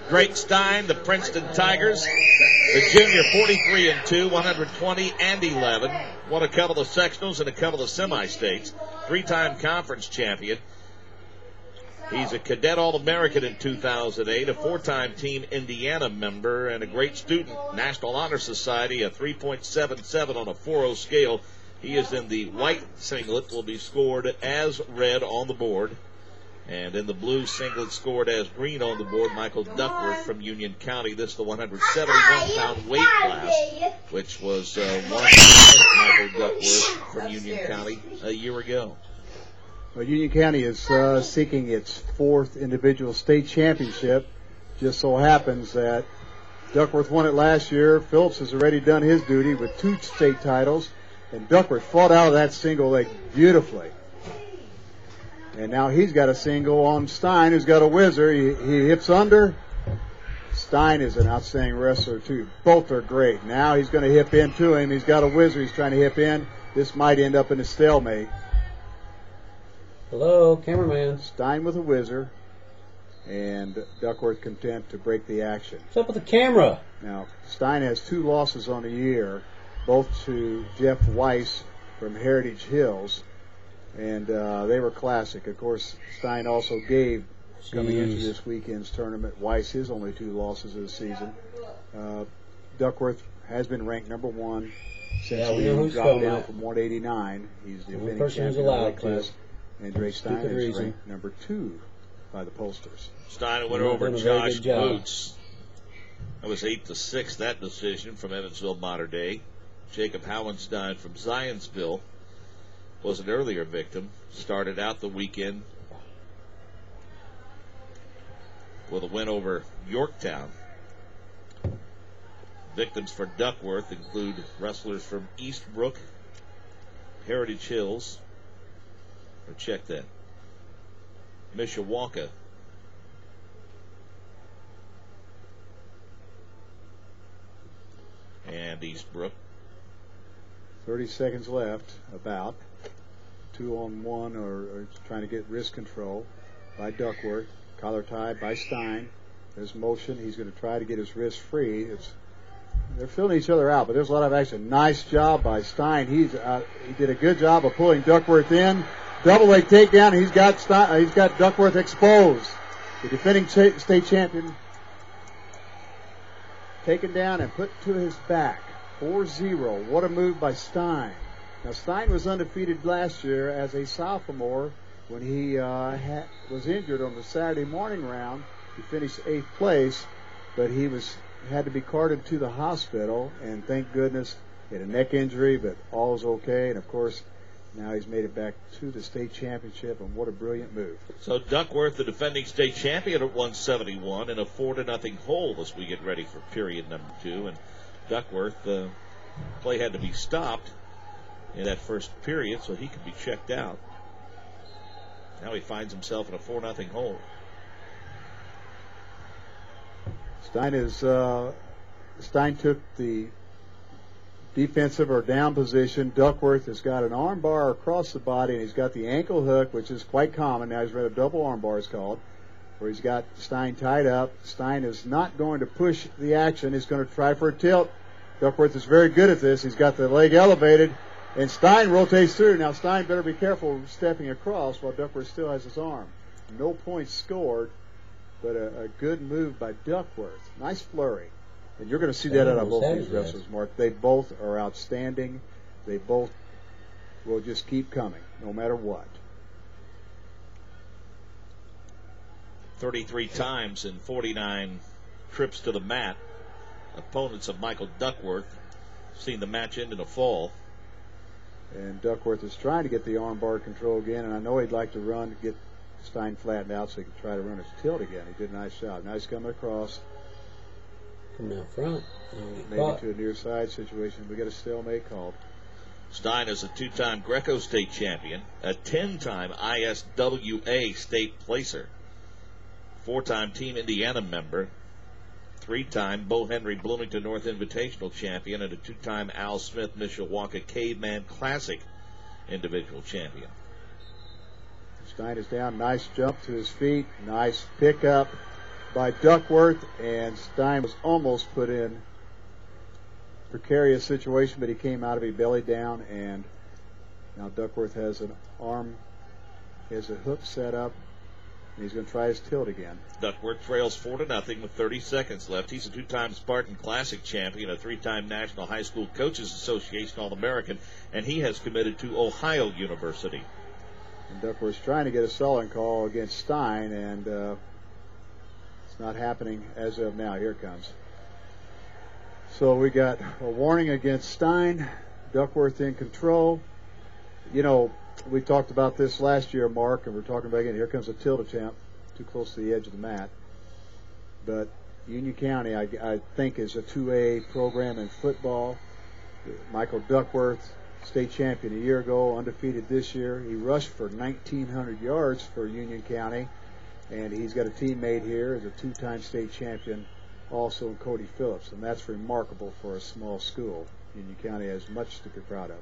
Great Stein, the Princeton Tigers, the junior 43-2, 120 and 11. Won a couple of sectionals and a couple of semi-states. Three-time conference champion. He's a cadet All-American in 2008, a four-time Team Indiana member, and a great student. National Honor Society, a 3.77 on a 4.0 scale. He is in the white singlet, will be scored as red on the board. And in the blue singlet, scored as green on the board, Michael Duckworth from Union County. This is the 171-pound weight class, which was won by Michael Duckworth from Union County a year ago. Well, Union County is seeking its fourth individual state championship. Just so happens that Duckworth won it last year. Phillips has already done his duty with 2 state titles, and Duckworth fought out of that single leg beautifully. And now he's got a single on Stein, who's got a whizzer. He hips under. Stein is an outstanding wrestler, too. Both are great. Now he's going to hip into him. He's got a whizzer. He's trying to hip in. This might end up in a stalemate. Hello, cameraman. Stein with a whizzer. And Duckworth content to break the action. What's up with the camera? Now, Stein has 2 losses on the year, both to Jeff Weiss from Heritage Hills. And they were classic. Of course, Stein also gave, coming into this weekend's tournament, Weiss his only 2 losses of the season. Duckworth has been ranked number 1 since he dropped down from 189. He's the defending champion of the weight class. And Dre Stein is ranked number 2 by the pollsters. Stein went over Josh Boots. That was 8-6, that decision from Evansville Mater Dei. Jacob Howenstein from Zionsville was an earlier victim. Started out the weekend with a win over Yorktown. Victims for Duckworth include wrestlers from Eastbrook, Heritage Hills, or check that, Mishawaka, and Eastbrook. 30 seconds left, about. 2-on-1 or trying to get wrist control by Duckworth. Collar tie by Stein. There's motion. He's going to try to get his wrist free. They're filling each other out, but there's a lot of action. Nice job by Stein. He did a good job of pulling Duckworth in. Double leg takedown. He's got Duckworth exposed. The defending state champion taken down and put to his back. 4-0. What a move by Stein. Now, Stein was undefeated last year as a sophomore when he was injured on the Saturday morning round. He finished 8th place, but he had to be carted to the hospital, and thank goodness he had a neck injury, but all is okay. And, of course, now he's made it back to the state championship, and what a brilliant move. So Duckworth, the defending state champion at 171, in a 4-0 hole as we get ready for period number 2. And Duckworth, play had to be stopped in that first period, so he could be checked out. Now he finds himself in a 4-0 hole. Stein took the defensive or down position. Duckworth has got an arm bar across the body, and he's got the ankle hook, which is quite common. Now he's read a double arm bar, it's called, where he's got Stein tied up. Stein is not going to push the action. He's going to try for a tilt. Duckworth is very good at this. He's got the leg elevated, and Stein rotates through. Now Stein better be careful stepping across while Duckworth still has his arm. No points scored, but a good move by Duckworth. Nice flurry. And you're going to see that out of both these wrestlers, Mark. They both are outstanding. They both will just keep coming, no matter what. 33 times in 49 trips to the mat. Opponents of Michael Duckworth. Seen the match end in a fall. And Duckworth is trying to get the arm bar control again, and I know he'd like to run to get Stein flattened out so he can try to run his tilt again. He did a nice job. Now he's coming across. From out front. Maybe to a near side situation. We got a stalemate called. Stein is a 2-time Greco state champion, a 10-time ISWA state placer, 4-time Team Indiana member, 3-time Bo Henry Bloomington North Invitational champion, and a 2-time Al Smith Mishawaka Caveman Classic individual champion. Stein is down. Nice jump to his feet. Nice pickup. by Duckworth, and Stein was almost put in precarious situation, but he came out of it belly down, and now Duckworth has an arm, has a hook set up, and he's going to try his tilt again. Duckworth trails 4-0 with 30 seconds left. He's a 2-time Spartan Classic champion, a 3-time National High School Coaches Association All-American, and he has committed to Ohio University. And Duckworth's trying to get a sullen call against Stein, and it's not happening as of now. Here it comes. So we got a warning against Stein. Duckworth in control. You know, we talked about this last year, Mark, and we're talking about again. Here comes a tilt attempt, too close to the edge of the mat. But Union County, I think, is a 2A program in football. Michael Duckworth, state champion a year ago, undefeated this year. He rushed for 1,900 yards for Union County, and he's got a teammate here as a 2-time state champion, also in Cody Phillips, and that's remarkable for a small school. Union County has much to be proud of.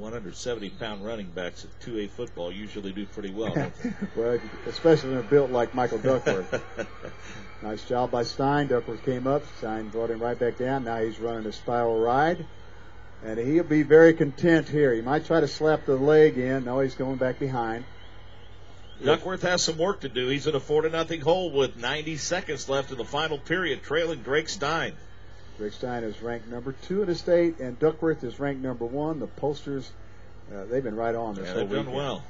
170-pound running backs at 2A football usually do pretty well. Don't they? Well, especially when they're built like Michael Duckworth. Nice job by Stein. Duckworth came up. Stein brought him right back down. Now he's running a spiral ride, and he'll be very content here. He might try to slap the leg in. No, he's going back behind. Duckworth has some work to do. He's in a 4-0 hole with 90 seconds left in the final period, trailing Drake Stein. Drake Stein is ranked number 2 in the state, and Duckworth is ranked number 1. The posters, they've been right on this whole weekend. They've done well.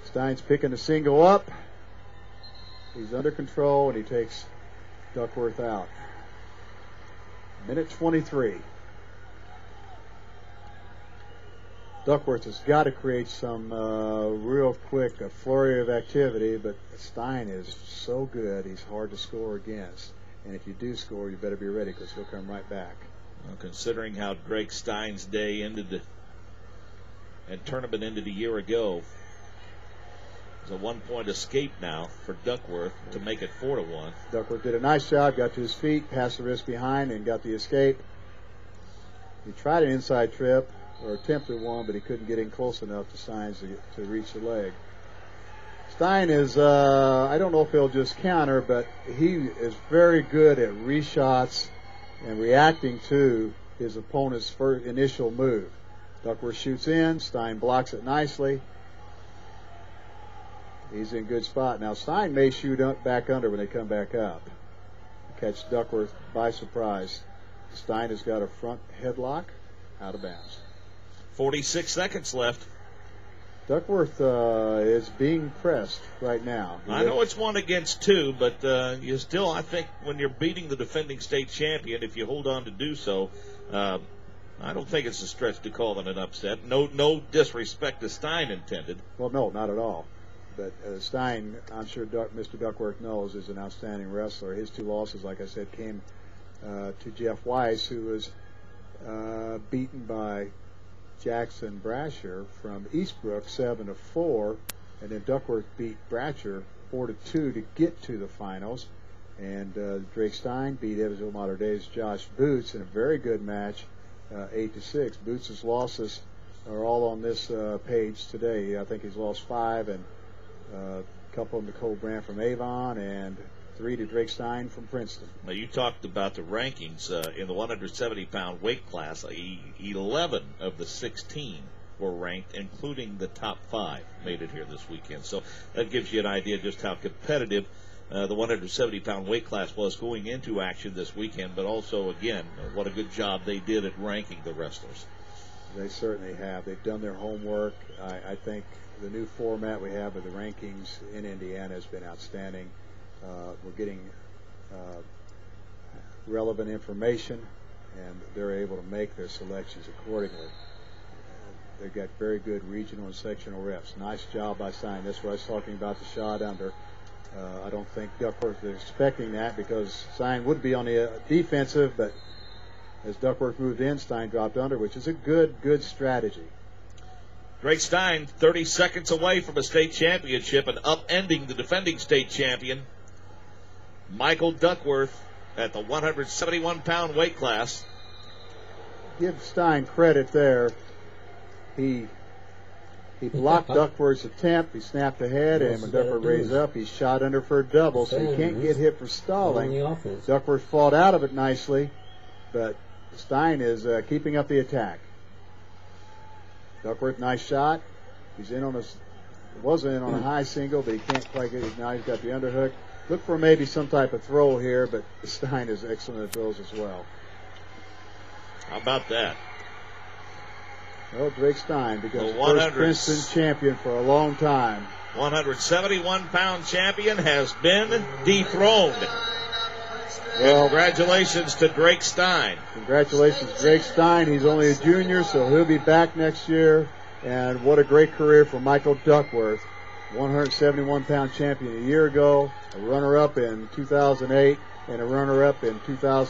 Stein's picking the single up. He's under control, and he takes Duckworth out. Minute 23. Duckworth has got to create some real quick a flurry of activity, but Stein is so good, he's hard to score against. And if you do score, you better be ready because he'll come right back. Well, considering how Drake Stein's day ended and tournament ended a year ago, it's a 1-point escape now for Duckworth to make it 4-1. Duckworth did a nice job, got to his feet, passed the wrist behind, and got the escape. He tried an inside trip, or attempted one, but he couldn't get in close enough to Stein to reach the leg. Stein is, I don't know if he'll just counter, but he is very good at reshots and reacting to his opponent's first initial move. Duckworth shoots in, Stein blocks it nicely. He's in good spot. Now Stein may shoot up back under when they come back up. Catch Duckworth by surprise. Stein has got a front headlock, out of bounds. 46 seconds left. Duckworth is being pressed right now. I know it's 1 against 2, but you still, I think, when you're beating the defending state champion, if you hold on to do so, I don't think it's a stretch to call it an upset. No disrespect to Stein intended. Well, no, not at all. But Stein, I'm sure Mr. Duckworth knows, is an outstanding wrestler. His 2 losses, like I said, came to Jeff Weiss, who was beaten by Jackson Brasher from Eastbrook 7-4, and then Duckworth beat Brasher 4-2 to get to the finals. And Drake Stein beat Evansville Mater Dei's Josh Boots in a very good match, 8-6. Boots' losses are all on this page today. I think he's lost 5, and a couple of Nicole Brandt from Avon, and 3 to Drake Stein from Princeton. Now, you talked about the rankings in the 170-pound weight class. 11 of the 16 were ranked, including the top 5 made it here this weekend. So that gives you an idea just how competitive the 170-pound weight class was going into action this weekend, but also, again, what a good job they did at ranking the wrestlers. They certainly have. They've done their homework. I think the new format we have of the rankings in Indiana has been outstanding. We're getting relevant information, and they're able to make their selections accordingly. They've got very good regional and sectional reps. Nice job by Stein. That's what I was talking about, the shot under. I don't think Duckworth is expecting that because Stein would be on the defensive, but as Duckworth moved in, Stein dropped under, which is a good strategy. Drake Stein, 30 seconds away from a state championship and upending the defending state champion, Michael Duckworth, at the 171-pound weight class. Give Stein credit there. He He blocked Duckworth's attempt. He snapped ahead, and when Duckworth raised up, he shot under for a double, so he can't get hit for stalling. Duckworth fought out of it nicely, but Stein is keeping up the attack. Duckworth, nice shot. He's in on wasn't in on a high single, but he can't quite get it. Now he's got the underhook. Look for maybe some type of throw here, but Stein is excellent at throws as well. How about that? Well, Drake Stein becomes the first Princeton champion for a long time. 171-pound champion has been dethroned. Well, congratulations to Drake Stein. Congratulations, Drake Stein. He's only a junior, so he'll be back next year. And what a great career for Michael Duckworth. 171-pound champion a year ago, a runner-up in 2008, and a runner-up in 2000.